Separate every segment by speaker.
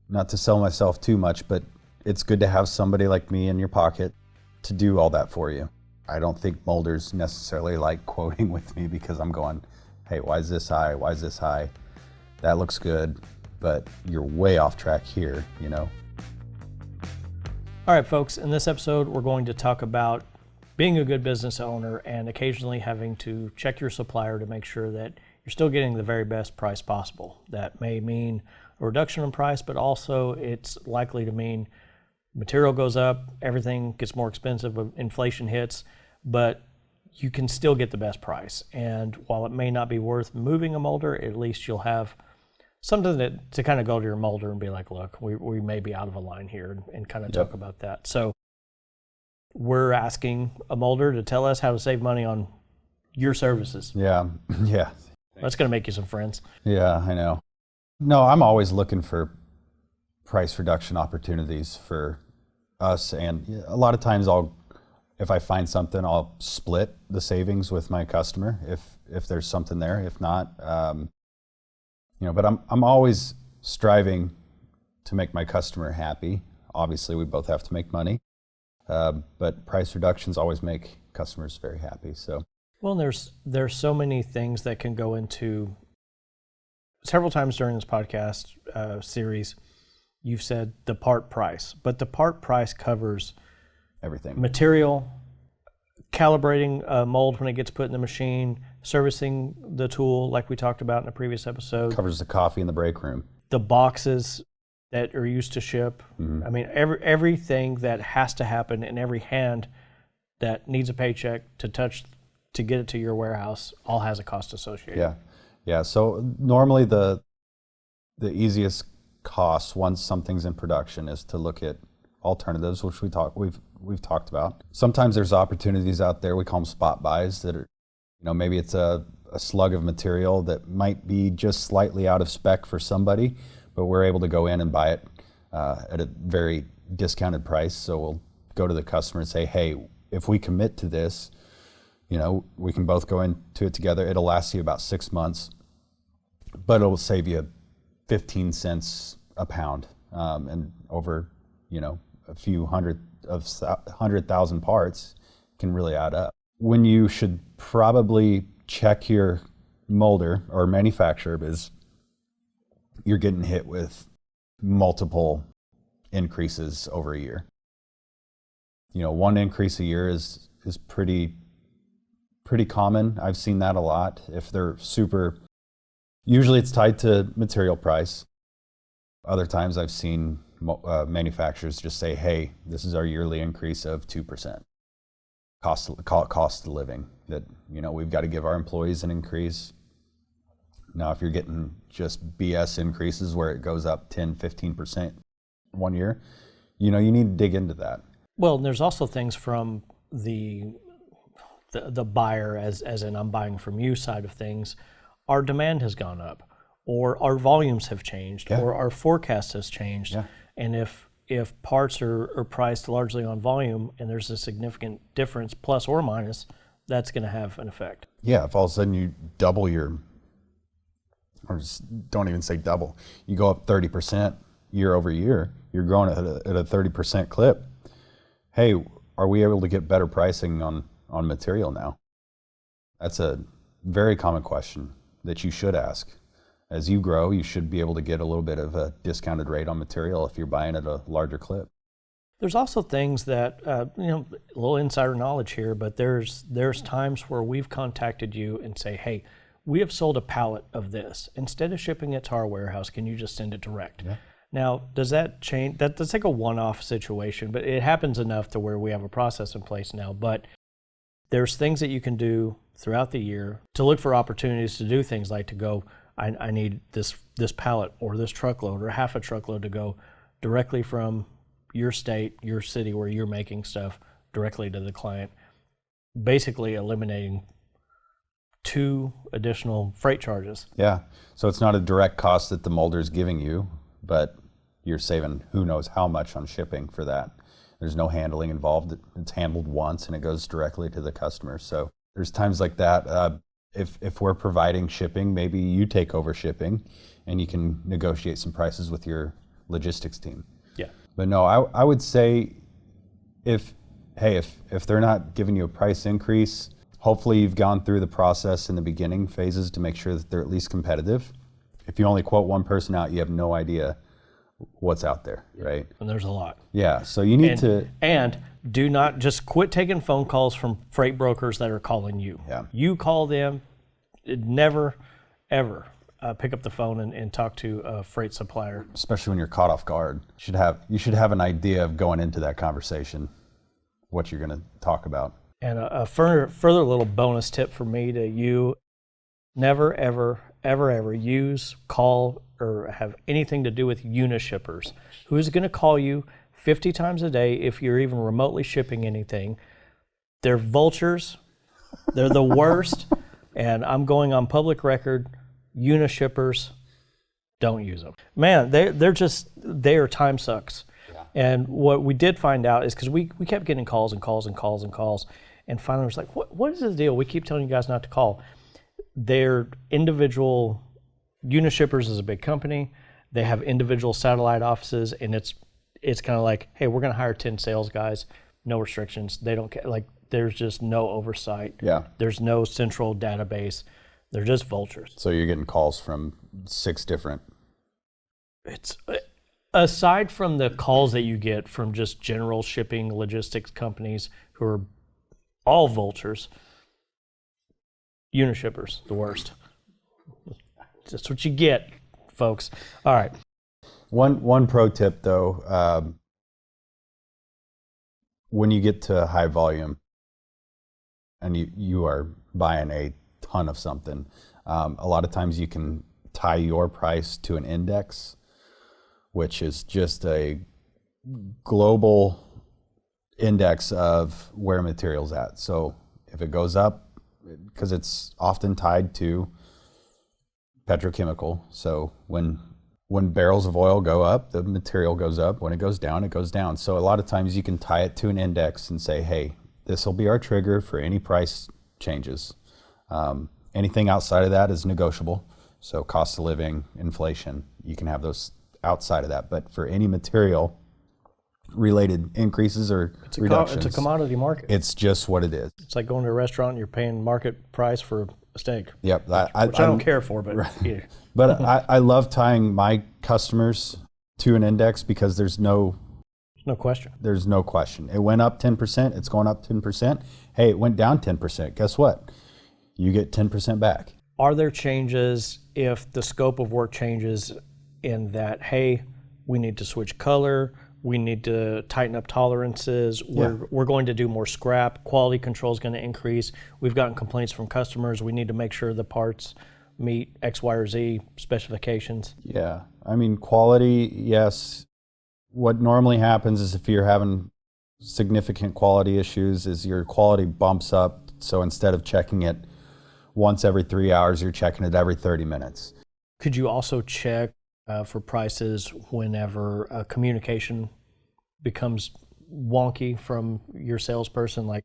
Speaker 1: not to sell myself too much, but it's good to have somebody like me in your pocket to do all that for you. I don't think molders necessarily like quoting with me because I'm going, hey, why is this high? Why is this high? That looks good, but you're way off track here, you know?
Speaker 2: All right, folks, in this episode, we're going to talk about being a good business owner and occasionally having to check your supplier to make sure that you're still getting the very best price possible. That may mean a reduction in price, but also it's likely to mean material goes up, everything gets more expensive, inflation hits, but you can still get the best price. And while it may not be worth moving a molder, at least you'll have something to kind of go to your molder and be like, look, we may be out of a line here, and kind of talk about that. So we're asking a molder to tell us how to save money on your services.
Speaker 1: Yeah.
Speaker 2: That's going to make you some friends.
Speaker 1: Yeah, I know. No, I'm always looking for price reduction opportunities for us. And a lot of times if I find something, I'll split the savings with my customer if there's something there. If not, but I'm always striving to make my customer happy. Obviously, we both have to make money, but price reductions always make customers very happy. So,
Speaker 2: well, there's so many things that can go into. Several times during this podcast series, you've said the part price, but the part price covers
Speaker 1: everything:
Speaker 2: material, calibrating a mold when it gets put in the machine, servicing the tool like we talked about in a previous episode.
Speaker 1: Covers the coffee in the break room.
Speaker 2: The boxes that are used to ship. Mm-hmm. I mean, everything that has to happen in every hand that needs a paycheck to get it to your warehouse all has a cost associated.
Speaker 1: Yeah. So normally the easiest cost once something's in production is to look at alternatives, which we've talked about. Sometimes there's opportunities out there, we call them spot buys, that are, maybe it's a slug of material that might be just slightly out of spec for somebody, but we're able to go in and buy it at a very discounted price. So we'll go to the customer and say, hey, if we commit to this, we can both go into it together. It'll last you about 6 months, but it'll save you 15 cents a pound, and over, a few 100,000 parts can really add up. When you should probably check your molder or manufacturer is you're getting hit with multiple increases over a year. One increase a year is pretty common. I've seen that a lot. If they're usually it's tied to material price. Other times I've seen manufacturers just say, hey, this is our yearly increase of 2%. Cost of living, that, we've got to give our employees an increase. Now, if you're getting just BS increases where it goes up 10, 15% one year, you need to dig into that.
Speaker 2: Well, and there's also things from the buyer, as in I'm buying from you side of things. Our demand has gone up, or our volumes have changed, or our forecast has changed. Yeah. And if parts are priced largely on volume and there's a significant difference, plus or minus, that's going to have an effect. Yeah,
Speaker 1: if all of a sudden you double or just don't even say double, you go up 30% year over year, you're growing at a 30% clip. Hey, are we able to get better pricing on material now? That's a very common question that you should ask. As you grow, you should be able to get a little bit of a discounted rate on material if you're buying at a larger clip.
Speaker 2: There's also things that, a little insider knowledge here, but there's times where we've contacted you and say, hey, we have sold a pallet of this. Instead of shipping it to our warehouse, can you just send it direct? Yeah. Now, does that change? That's like a one-off situation, but it happens enough to where we have a process in place now. But there's things that you can do throughout the year to look for opportunities to do things like to go, I need this pallet or this truckload or half a truckload to go directly from your state, your city where you're making stuff directly to the client, basically eliminating 2 additional freight charges.
Speaker 1: Yeah, so it's not a direct cost that the molder is giving you, but you're saving who knows how much on shipping for that. There's no handling involved. It's handled once and it goes directly to the customer. So there's times like that. If we're providing shipping, maybe you take over shipping and you can negotiate some prices with your logistics team.
Speaker 2: Yeah.
Speaker 1: But no, I would say if they're not giving you a price increase, hopefully you've gone through the process in the beginning phases to make sure that they're at least competitive. If you only quote one person out, you have no idea what's out there, right?
Speaker 2: And there's a lot.
Speaker 1: Yeah, so you need
Speaker 2: And do not just quit taking phone calls from freight brokers that are calling you.
Speaker 1: Yeah.
Speaker 2: You call them, never, ever pick up the phone and talk to a freight supplier.
Speaker 1: especially when you're caught off guard. You should have an idea of going into that conversation, what you're going to talk about.
Speaker 2: And a further little bonus tip for me to you, never, ever, ever, ever use, call, or have anything to do with unishippers. Who's going to call you 50 times a day if you're even remotely shipping anything? They're vultures. They're the worst. And I'm going on public record, unishippers, don't use them. Man, they are time sucks. Yeah. And what we did find out is because we kept getting calls and calls and calls and calls, and finally was like, what is the deal? We keep telling you guys not to call. They're individual. Unishippers is a big company. They have individual satellite offices, and it's kind of like, hey, we're going to hire 10 sales guys, no restrictions. They don't care. Like, there's just no oversight.
Speaker 1: Yeah.
Speaker 2: There's no central database. They're just vultures.
Speaker 1: So you're getting calls from 6 different.
Speaker 2: It's aside from the calls that you get from just general shipping logistics companies who are all vultures, unishippers, the worst. That's what you get, folks. All right.
Speaker 1: One pro tip though, when you get to high volume and you are buying a ton of something, a lot of times you can tie your price to an index, which is just a global index of where material's at. So if it goes up, because it's often tied to petrochemical, so when barrels of oil go up, the material goes up. When it goes down, it goes down. So a lot of times you can tie it to an index and say, hey, this will be our trigger for any price changes. Anything outside of that is negotiable. So cost of living, inflation, you can have those outside of that. But for any material related increases or reductions,
Speaker 2: it's a commodity market.
Speaker 1: It's just what it is.
Speaker 2: It's like going to a restaurant and you're paying market price for a steak.
Speaker 1: Yep.
Speaker 2: Which I don't care for, but
Speaker 1: right.
Speaker 2: Yeah.
Speaker 1: But I love tying my customers to an index because there's no
Speaker 2: question.
Speaker 1: There's no question. It went up 10%, it's going up 10%. Hey, it went down 10%. Guess what? You get 10% back.
Speaker 2: Are there changes if the scope of work changes in that, hey, we need to switch color, we need to tighten up tolerances, we're going to do more scrap, quality control is going to increase, we've gotten complaints from customers, we need to make sure the parts meet X, Y, or Z specifications?
Speaker 1: Yeah, I mean, quality, yes. What normally happens is if you're having significant quality issues is your quality bumps up. So instead of checking it once every 3 hours, you're checking it every 30 minutes.
Speaker 2: Could you also check for prices whenever communication becomes wonky from your salesperson, like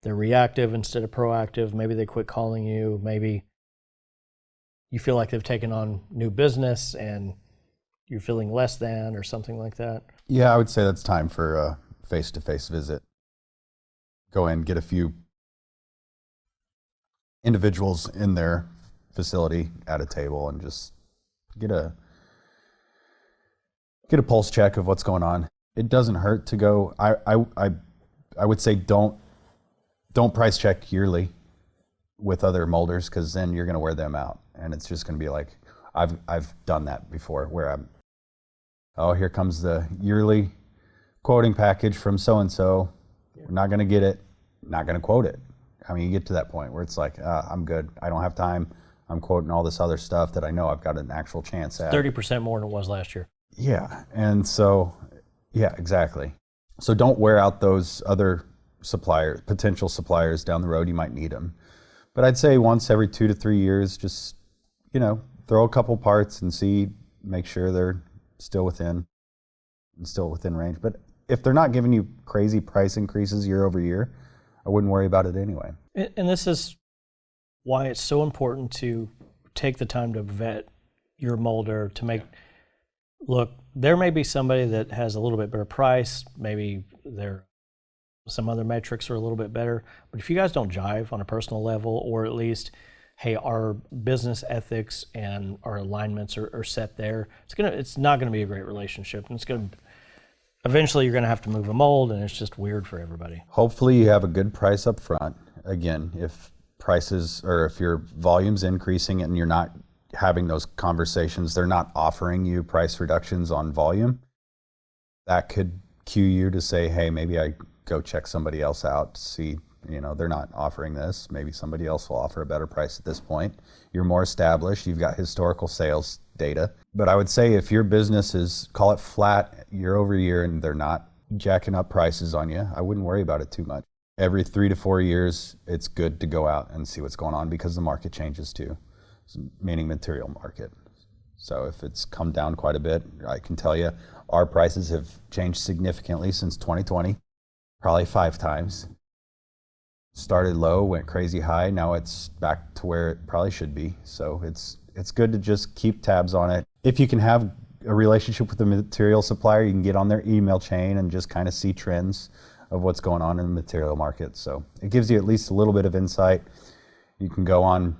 Speaker 2: they're reactive instead of proactive? Maybe they quit calling you. Maybe you feel like they've taken on new business and you're feeling less than or something like that.
Speaker 1: Yeah, I would say that's time for a face-to-face visit. Go in, get a few individuals in their facility at a table and just get a pulse check of what's going on. It doesn't hurt to go. I would say don't price check yearly with other molders, because then you're going to wear them out, and it's just going to be like I've done that before where here comes the yearly quoting package from so and so. We're not going to get it. Not going to quote it. I mean, you get to that point where it's like, I'm good. I don't have time. I'm quoting all this other stuff that I know I've got an actual chance at.
Speaker 2: 30% more than it was last year.
Speaker 1: Yeah. And so, yeah, exactly. So don't wear out those other potential suppliers down the road. You might need them. But I'd say once every 2 to 3 years, just, throw a couple parts and make sure they're still within range. But if they're not giving you crazy price increases year over year, I wouldn't worry about it anyway.
Speaker 2: And this is why it's so important to take the time to vet your molder, to look, there may be somebody that has a little bit better price, maybe some other metrics are a little bit better, but if you guys don't jive on a personal level, or at least, hey, our business ethics and our alignments are set there, it's not gonna be a great relationship, and eventually you're gonna have to move a mold, and it's just weird for everybody.
Speaker 1: Hopefully you have a good price up front. Again, if prices, or if your volume's increasing and you're not having those conversations, they're not offering you price reductions on volume, that could cue you to say, hey, maybe I go check somebody else out to see, they're not offering this. Maybe somebody else will offer a better price at this point. You're more established, you've got historical sales data. But I would say if your business is, call it flat year over year, and they're not jacking up prices on you, I wouldn't worry about it too much. Every 3 to 4 years, it's good to go out and see what's going on, because the market changes too, meaning material market. So if it's come down quite a bit, I can tell you our prices have changed significantly since 2020, probably 5 times. Started low, went crazy high, now it's back to where it probably should be. So it's good to just keep tabs on it. If you can have a relationship with the material supplier, you can get on their email chain and just kind of see trends of what's going on in the material market. So it gives you at least a little bit of insight. You can go on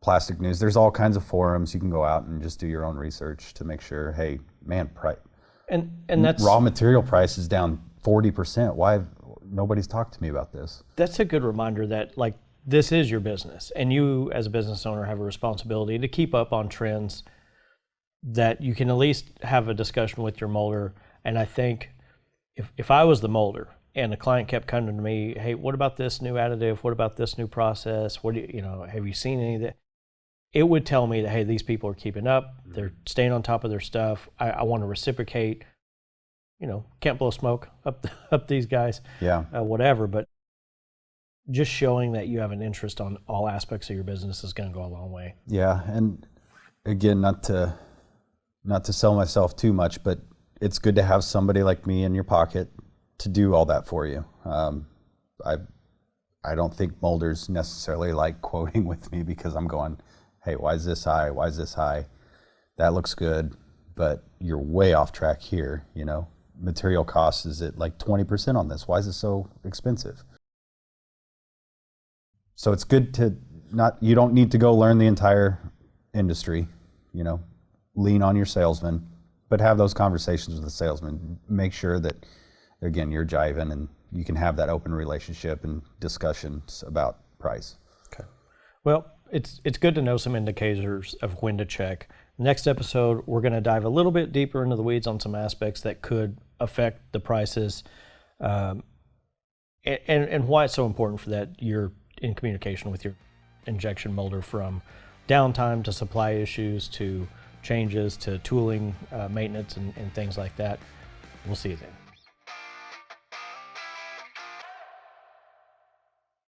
Speaker 1: Plastic News. There's all kinds of forums. You can go out and just do your own research to make sure, hey, man,
Speaker 2: and that's
Speaker 1: raw material price is down 40%. Why nobody's talked to me about this?
Speaker 2: That's a good reminder that this is your business, and you as a business owner have a responsibility to keep up on trends, that you can at least have a discussion with your molder. And I think if I was the molder and the client kept coming to me, hey, what about this new additive? What about this new process? What do have you seen any of that? It would tell me that, hey, these people are keeping up. They're staying on top of their stuff. I want to reciprocate. Can't blow smoke up these guys.
Speaker 1: Yeah.
Speaker 2: Whatever, but just showing that you have an interest on all aspects of your business is going to go a long way.
Speaker 1: Yeah, and again, not to sell myself too much, but it's good to have somebody like me in your pocket to do all that for you. I don't think molders necessarily like quoting with me, because I'm going, hey, why is this high? Why is this high? That looks good, but you're way off track here. Material costs is at like 20% on this. Why is it so expensive? So it's good to you don't need to go learn the entire industry, lean on your salesman, but have those conversations with the salesman. Make sure that, again, you're jiving and you can have that open relationship and discussions about price.
Speaker 2: Okay. Well, it's good to know some indicators of when to check. Next episode, we're going to dive a little bit deeper into the weeds on some aspects that could affect the prices, and why it's so important for that you're in communication with your injection molder, from downtime to supply issues to changes to tooling, maintenance, and things like that. We'll see you then.